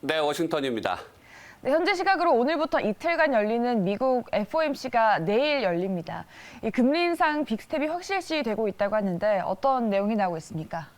네, 워싱턴입니다. 네, 현재 시각으로 오늘부터 이틀간 열리는 미국 FOMC가 내일 열립니다. 이 금리 인상 빅스텝이 확실시되고 있다고 하는데 어떤 내용이 나오고 있습니까?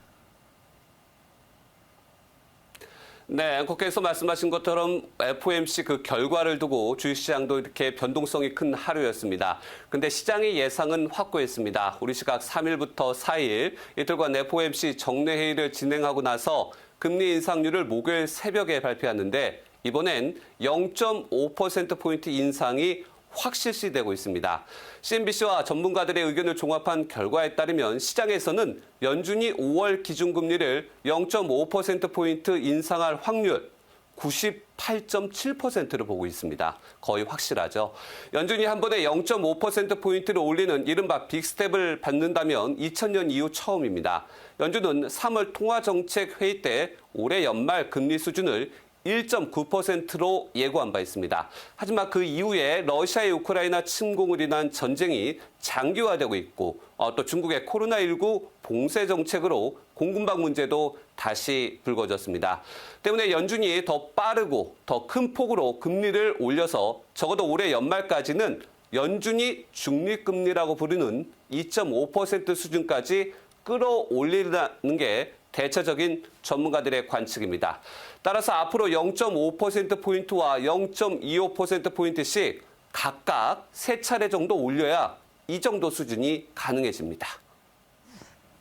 네, 앵커께서 말씀하신 것처럼 FOMC 그 결과를 두고 주식시장도 이렇게 변동성이 큰 하루였습니다. 근데 시장의 예상은 확고했습니다. 우리 시각 3일부터 4일 이틀간 FOMC 정례회의를 진행하고 나서 금리 인상률을 목요일 새벽에 발표하는데 이번엔 0.5%포인트 인상이 확실시되고 있습니다. CNBC와 전문가들의 의견을 종합한 결과에 따르면 시장에서는 연준이 5월 기준금리를 0.5%포인트 인상할 확률 98.7%를 보고 있습니다. 거의 확실하죠. 연준이 한 번에 0.5%포인트를 올리는 이른바 빅스텝을 받는다면 2000년 이후 처음입니다. 연준은 3월 통화정책회의 때 올해 연말 금리 수준을 1.9%로 예고한 바 있습니다. 하지만 그 이후에 러시아의 우크라이나 침공을 인한 전쟁이 장기화되고 있고 또 중국의 코로나19 봉쇄 정책으로 공급망 문제도 다시 불거졌습니다. 때문에 연준이 더 빠르고 더 큰 폭으로 금리를 올려서 적어도 올해 연말까지는 연준이 중립금리라고 부르는 2.5% 수준까지 끌어올리라는 게 대체적인 전문가들의 관측입니다. 따라서 앞으로 0.5%포인트와 0.25%포인트씩 각각 3차례 정도 올려야 이 정도 수준이 가능해집니다.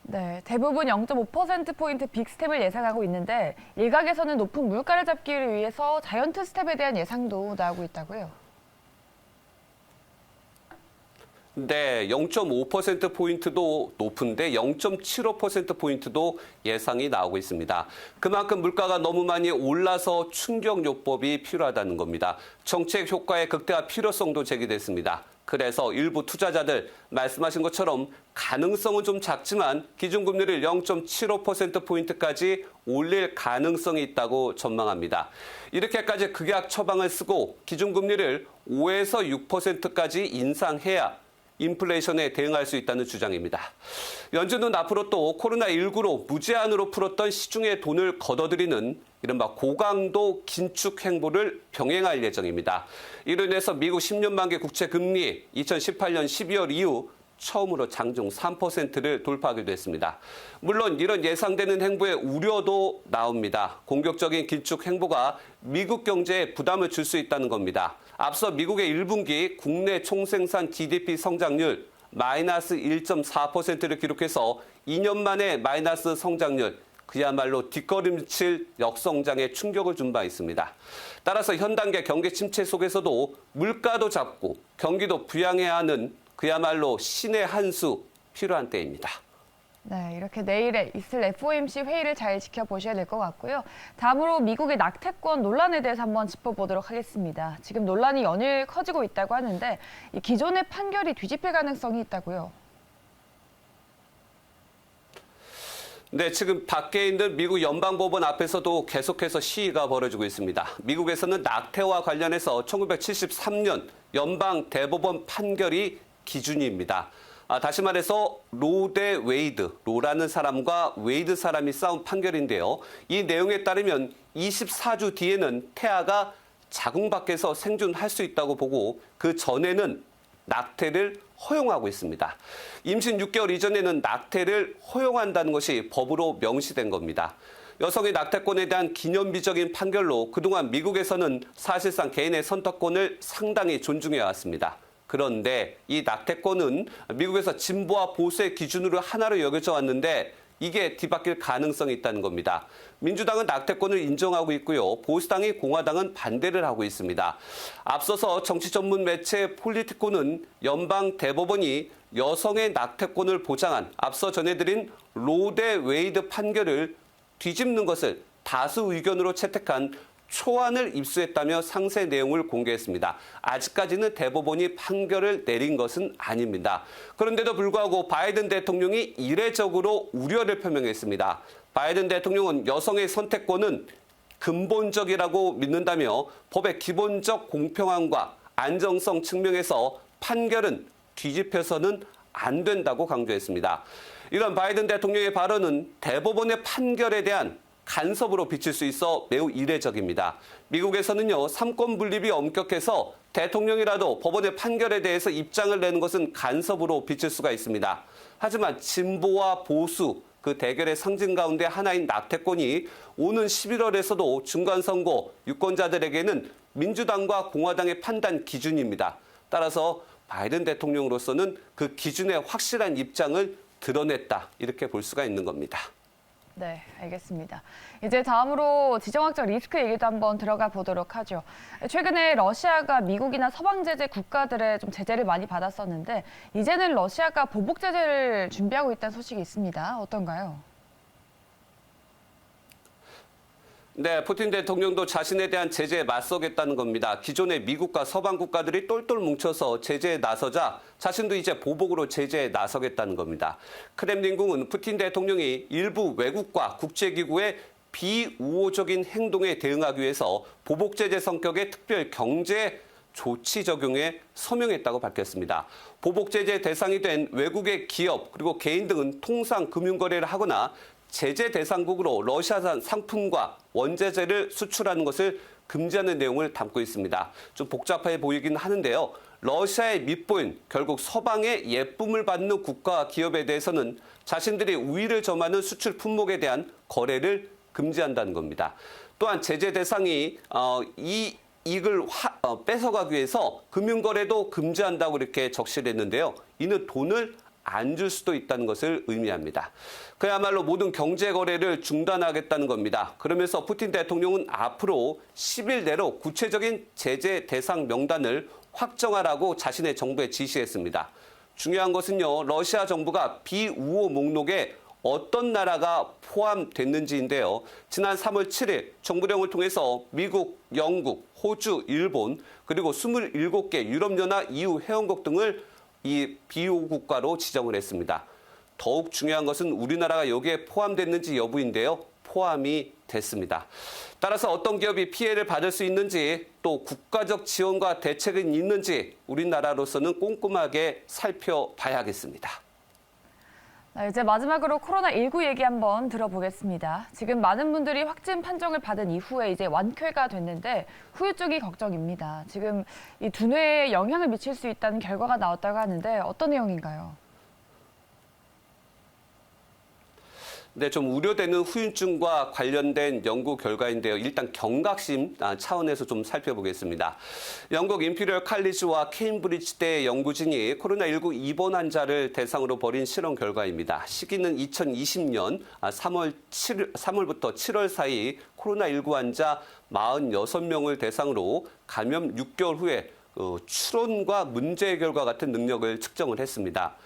네, 대부분 0.5%포인트 빅스텝을 예상하고 있는데 일각에서는 높은 물가를 잡기를 위해서 자이언트 스텝에 대한 예상도 나오고 있다고요. 네, 0.5%포인트도 높은데 0.75%포인트도 예상이 나오고 있습니다. 그만큼 물가가 너무 많이 올라서 충격 요법이 필요하다는 겁니다. 정책 효과의 극대화 필요성도 제기됐습니다. 그래서 일부 투자자들 말씀하신 것처럼 가능성은 좀 작지만 기준금리를 0.75%포인트까지 올릴 가능성이 있다고 전망합니다. 이렇게까지 극약 처방을 쓰고 기준금리를 5에서 6%까지 인상해야 인플레이션에 대응할 수 있다는 주장입니다. 연준은 앞으로 또 코로나19로 무제한으로 풀었던 시중의 돈을 걷어들이는 이른바 고강도 긴축 행보를 병행할 예정입니다. 이로 인해서 미국 10년 만기 국채 금리 2018년 12월 이후 처음으로 장중 3%를 돌파하기도 했습니다. 물론 이런 예상되는 행보에 우려도 나옵니다. 공격적인 긴축 행보가 미국 경제에 부담을 줄 수 있다는 겁니다. 앞서 미국의 1분기 국내 총생산 GDP 성장률 마이너스 1.4%를 기록해서 2년 만에 마이너스 성장률, 그야말로 뒷걸음칠 역성장에 충격을 준 바 있습니다. 따라서 현 단계 경기 침체 속에서도 물가도 잡고 경기도 부양해야 하는 그야말로 신의 한 수 필요한 때입니다. 네, 이렇게 내일에 있을 FOMC 회의를 잘 지켜보셔야 될 것 같고요. 다음으로 미국의 낙태권 논란에 대해서 한번 짚어보도록 하겠습니다. 지금 논란이 연일 커지고 있다고 하는데 이 기존의 판결이 뒤집힐 가능성이 있다고요. 네, 지금 밖에 있는 미국 연방법원 앞에서도 계속해서 시위가 벌어지고 있습니다. 미국에서는 낙태와 관련해서 1973년 연방 대법원 판결이 기준입니다. 다시 말해서 로 대 웨이드, 로라는 사람과 웨이드 사람이 싸운 판결인데요. 이 내용에 따르면 24주 뒤에는 태아가 자궁 밖에서 생존할 수 있다고 보고 그 전에는 낙태를 허용하고 있습니다. 임신 6개월 이전에는 낙태를 허용한다는 것이 법으로 명시된 겁니다. 여성의 낙태권에 대한 기념비적인 판결로 그동안 미국에서는 사실상 개인의 선택권을 상당히 존중해 왔습니다. 그런데 이 낙태권은 미국에서 진보와 보수의 기준으로 하나로 여겨져 왔는데 이게 뒤바뀔 가능성이 있다는 겁니다. 민주당은 낙태권을 인정하고 있고요. 보수당이 공화당은 반대를 하고 있습니다. 앞서서 정치 전문 매체 폴리티코는 연방 대법원이 여성의 낙태권을 보장한 앞서 전해드린 로 대 웨이드 판결을 뒤집는 것을 다수 의견으로 채택한 초안을 입수했다며 상세 내용을 공개했습니다. 아직까지는 대법원이 판결을 내린 것은 아닙니다. 그런데도 불구하고 바이든 대통령이 이례적으로 우려를 표명했습니다. 바이든 대통령은 여성의 선택권은 근본적이라고 믿는다며 법의 기본적 공평함과 안정성 측면에서 판결은 뒤집혀서는 안 된다고 강조했습니다. 이런 바이든 대통령의 발언은 대법원의 판결에 대한 간섭으로 비칠 수 있어 매우 이례적입니다. 미국에서는요, 삼권 분립이 엄격해서 대통령이라도 법원의 판결에 대해서 입장을 내는 것은 간섭으로 비칠 수가 있습니다. 하지만 진보와 보수, 그 대결의 상징 가운데 하나인 낙태권이 오는 11월에서도 중간선거 유권자들에게는 민주당과 공화당의 판단 기준입니다. 따라서 바이든 대통령으로서는 그 기준에 확실한 입장을 드러냈다, 이렇게 볼 수가 있는 겁니다. 네, 알겠습니다. 이제 다음으로 지정학적 리스크 얘기도 한번 들어가 보도록 하죠. 최근에 러시아가 미국이나 서방 제재 국가들의 좀 제재를 많이 받았었는데 이제는 러시아가 보복 제재를 준비하고 있다는 소식이 있습니다. 어떤가요? 네, 푸틴 대통령도 자신에 대한 제재에 맞서겠다는 겁니다. 기존의 미국과 서방 국가들이 똘똘 뭉쳐서 제재에 나서자 자신도 이제 보복으로 제재에 나서겠다는 겁니다. 크렘린궁은 푸틴 대통령이 일부 외국과 국제기구의 비우호적인 행동에 대응하기 위해서 보복 제재 성격의 특별 경제 조치 적용에 서명했다고 밝혔습니다. 보복 제재 대상이 된 외국의 기업 그리고 개인 등은 통상 금융 거래를 하거나 제재 대상국으로 러시아산 상품과 원자재를 수출하는 것을 금지하는 내용을 담고 있습니다. 좀 복잡해 보이긴 하는데요. 러시아의 밑보인 결국 서방의 예쁨을 받는 국가와 기업에 대해서는 자신들이 우위를 점하는 수출 품목에 대한 거래를 금지한다는 겁니다. 또한 제재 대상이 이 이익을 뺏어가기 위해서 금융거래도 금지한다고 이렇게 적시를 했는데요. 이는 돈을 안 줄 수도 있다는 것을 의미합니다. 그야말로 모든 경제 거래를 중단하겠다는 겁니다. 그러면서 푸틴 대통령은 앞으로 10일 내로 구체적인 제재 대상 명단을 확정하라고 자신의 정부에 지시했습니다. 중요한 것은요, 러시아 정부가 비우호 목록에 어떤 나라가 포함됐는지인데요. 지난 3월 7일 정부령을 통해서 미국, 영국, 호주, 일본 그리고 27개 유럽연합 EU 회원국 등을 이 비우호 국가로 지정을 했습니다. 더욱 중요한 것은 우리나라가 여기에 포함됐는지 여부인데요. 포함이 됐습니다. 따라서 어떤 기업이 피해를 받을 수 있는지 또 국가적 지원과 대책은 있는지 우리나라로서는 꼼꼼하게 살펴봐야겠습니다. 이제 마지막으로 코로나19 얘기 한번 들어보겠습니다. 지금 많은 분들이 확진 판정을 받은 이후에 이제 완쾌가 됐는데 후유증이 걱정입니다. 지금 이 두뇌에 영향을 미칠 수 있다는 결과가 나왔다고 하는데 어떤 내용인가요? 네, 좀 우려되는 후유증과 관련된 연구 결과인데요. 일단 경각심 차원에서 좀 살펴보겠습니다. 영국 임피리얼 칼리지와 케임브리지대 연구진이 코로나19 입원 환자를 대상으로 벌인 실험 결과입니다. 시기는 2020년 3월부터 7월 사이 코로나19 환자 46명을 대상으로 감염 6개월 후에 추론과 문제 해결과 같은 능력을 측정을 했습니다.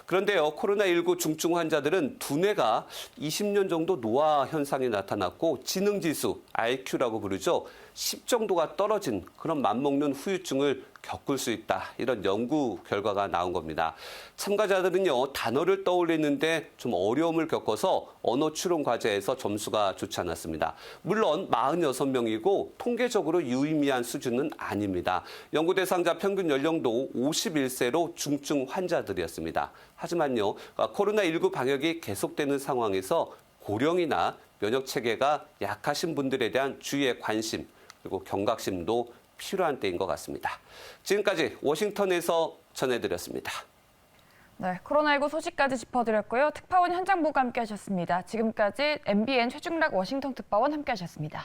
그런데요, 코로나19 중증 환자들은 두뇌가 20년 정도 노화 현상이 나타났고 지능지수, IQ라고 부르죠. 10 정도가 떨어진 그런 맘먹는 후유증을 겪을 수 있다. 이런 연구 결과가 나온 겁니다. 참가자들은요, 단어를 떠올리는데 좀 어려움을 겪어서 언어 추론 과제에서 점수가 좋지 않았습니다. 물론 46명이고 통계적으로 유의미한 수준은 아닙니다. 연구 대상자 평균 연령도 51세로 중증 환자들이었습니다. 하지만요, 코로나19 방역이 계속되는 상황에서 고령이나 면역 체계가 약하신 분들에 대한 주의의 관심 그리고 경각심도 필요한 때인 것 같습니다. 지금까지 워싱턴에서 전해드렸습니다. 네, 코로나19 소식까지 짚어드렸고요. 특파원 현장 보고 함께하셨습니다. 지금까지 MBN 최중락 워싱턴 특파원 함께하셨습니다.